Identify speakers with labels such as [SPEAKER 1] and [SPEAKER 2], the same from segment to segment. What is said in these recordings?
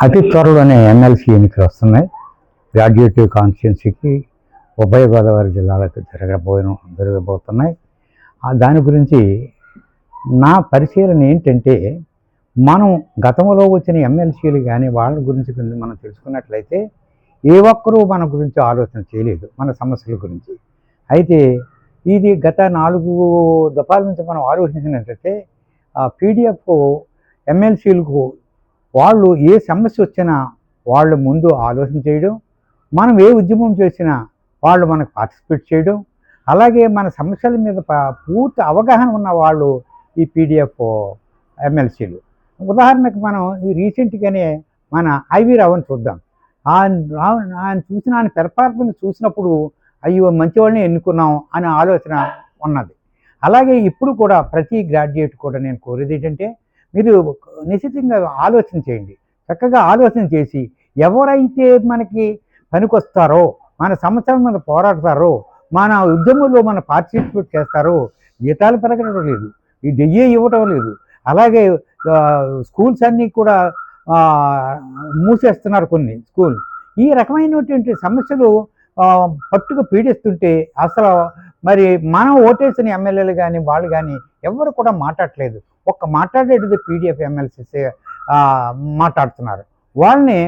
[SPEAKER 1] అతి త్వరలోనే ఎమ్మెల్సీ ఎన్నికలు వస్తున్నాయి. గ్రాడ్యుయేటివ్ కాన్స్టిట్యున్సీకి ఉభయ గోదావరి జిల్లాలకు జరగబోతున్నాయి. దాని గురించి నా పరిశీలన ఏంటంటే, మనం గతంలో వచ్చిన ఎమ్మెల్సీలు కానీ వాళ్ళ గురించి మనం తెలుసుకున్నట్లయితే ఏ ఒక్కరూ మన గురించి ఆలోచన చేయలేదు, మన సమస్యల గురించి. అయితే ఇది గత 4 దఫాల నుంచి మనం ఆలోచించినట్లయితే పీడిఎఫ్ ఎమ్మెల్సీలకు వాళ్ళు ఏ సమస్య వచ్చినా వాళ్ళు ముందు ఆలోచన చేయడం, మనం ఏ ఉద్యమం చేసినా వాళ్ళు మనకు పార్టిసిపేట్ చేయడం, అలాగే మన సమస్యల మీద పూర్తి అవగాహన ఉన్న వాళ్ళు ఈ పీడిఎఫ్ ఎమ్మెల్సీలు. ఉదాహరణకు మనం ఈ రీసెంట్గానే మన ఐవి రావుని చూద్దాం. ఆయన చూసిన ఆయన పెర్ఫార్మెన్స్ చూసినప్పుడు అయ్యో మంచి వాళ్ళని ఎన్నుకున్నాం అనే ఆలోచన ఉన్నది. అలాగే ఇప్పుడు కూడా ప్రతి గ్రాడ్యుయేట్ కూడా నేను కోరేది ఏంటంటే, మీరు నిశ్చితంగా ఆలోచన చేయండి. చక్కగా ఆలోచన చేసి ఎవరైతే మనకి పనికొస్తారో, మన సమస్యల మీద పోరాడతారో, మన ఉద్యమంలో మన పార్టిసిపేట్ చేస్తారో, జీతాలు పెరగడం లేదు, ఈ డిఏ ఇవ్వటం లేదు, అలాగే స్కూల్స్ అన్నీ కూడా మూసేస్తున్నారు కొన్ని స్కూల్. ఈ రకమైనటువంటి సమస్యలు పట్టుకు పీడిస్తుంటే అసలు మరి మనం ఓటేసిన ఎమ్మెల్యేలు కానీ వాళ్ళు కానీ ఎవరు కూడా మాట్లాడట్లేదు. మాట్లాడేది పీడిఎఫ్ ఎమ్మెల్సీసే మాట్లాడుతున్నారు. వాళ్ళని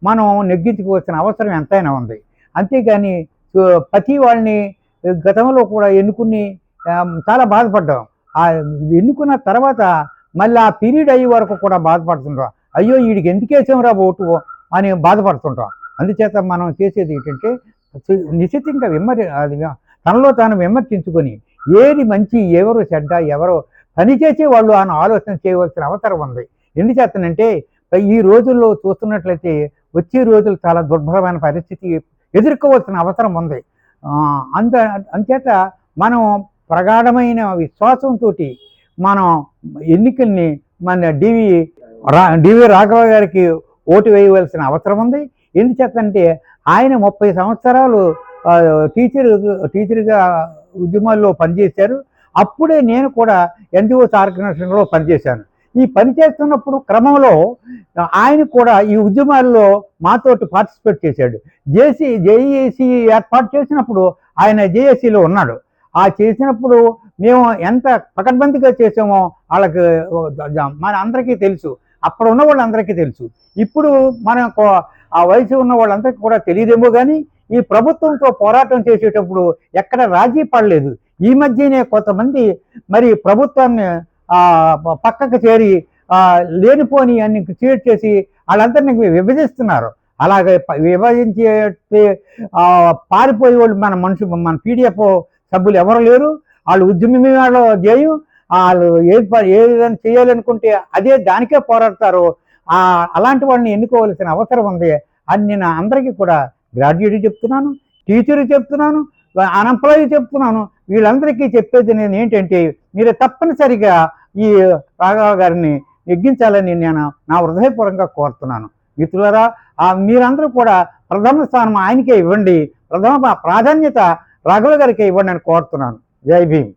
[SPEAKER 1] మనం నెగ్గించుకోవాల్సిన అవసరం ఎంతైనా ఉంది. అంతేగాని ప్రతి వాళ్ళని గతంలో కూడా ఎన్నుకుని చాలా బాధపడ్డాం. ఎన్నుకున్న తర్వాత మళ్ళీ ఆ పీరియడ్ అయ్యే వరకు కూడా బాధపడుతుంటాం. అయ్యో వీడికి ఎందుకు వేసాంరా ఓటు అని బాధపడుతుంటాం. అందుచేత మనం చేసేది ఏంటంటే, నిశ్చితంగా తనలో తాను విమర్శించుకొని ఏది మంచి, ఎవరు చెడ్డ, ఎవరో పనిచేసే వాళ్ళు అని ఆలోచన చేయవలసిన అవసరం ఉంది. ఎందుచేతనంటే ఈ రోజుల్లో చూస్తున్నట్లయితే వచ్చే రోజులు చాలా దుర్భరమైన పరిస్థితి ఎదుర్కోవాల్సిన అవసరం ఉంది. అంచేత మనం ప్రగాఢమైన విశ్వాసంతో మనం ఎన్నికల్ని మన డివి రాఘవ గారికి ఓటు వేయవలసిన అవసరం ఉంది. ఎందుచేతంటే ఆయన 30 సంవత్సరాలు టీచర్గా ఉద్యమాల్లో పనిచేశారు. అప్పుడే నేను కూడా ఎన్జిఓస్ ఆర్గనైజేషన్లో పనిచేశాను. ఈ పనిచేస్తున్నప్పుడు క్రమంలో ఆయన కూడా ఈ ఉద్యమాల్లో మాతోటి పార్టిసిపేట్ చేశాడు. జేఏసీ ఏర్పాటు చేసినప్పుడు ఆయన జేఏసీలో ఉన్నాడు. చేసినప్పుడు మేము ఎంత పకడ్బందీగా చేసామో వాళ్ళకి మన అందరికీ తెలుసు, అప్పుడు ఉన్న వాళ్ళందరికీ తెలుసు. ఇప్పుడు మనం ఆ వయసు ఉన్న వాళ్ళందరికీ కూడా తెలియదేమో కానీ ఈ ప్రభుత్వంతో పోరాటం చేసేటప్పుడు ఎక్కడ రాజీ పడలేదు. ఈ మధ్యనే కొంతమంది మరి ప్రభుత్వాన్ని పక్కకు చేరి లేనిపోని అన్ని క్రియేట్ చేసి వాళ్ళందరినీ విభజిస్తున్నారు. అలాగే విభజించే పారిపోయే వాళ్ళు మన పీడిఎఫ్ సభ్యులు ఎవరు లేరు. వాళ్ళు ఉద్యమంలో జేయం, వాళ్ళు ఏ విధంగా చేయాలనుకుంటే దానికే పోరాడతారు. అలాంటి వాళ్ళని ఎన్నుకోవాల్సిన అవసరం ఉంది అని నేను అందరికీ కూడా గ్రాడ్యుయేట్ చెప్తున్నాను, టీచర్ చెప్తున్నాను, అన్ఎంప్లాయీ చెప్తున్నాను. వీళ్ళందరికీ చెప్పేది నేను ఏంటంటే, మీరు తప్పనిసరిగా ఈ రాఘవ గారిని నెగ్గించాలని నేను నా హృదయపూర్వకంగా కోరుతున్నాను. మిత్రులారా, మీరందరూ కూడా ప్రథమ స్థానం ఆయనకే ఇవ్వండి, ప్రథమ ప్రాధాన్యత రాఘవ గారికి ఇవ్వండి అని కోరుతున్నాను. జై భీమ్.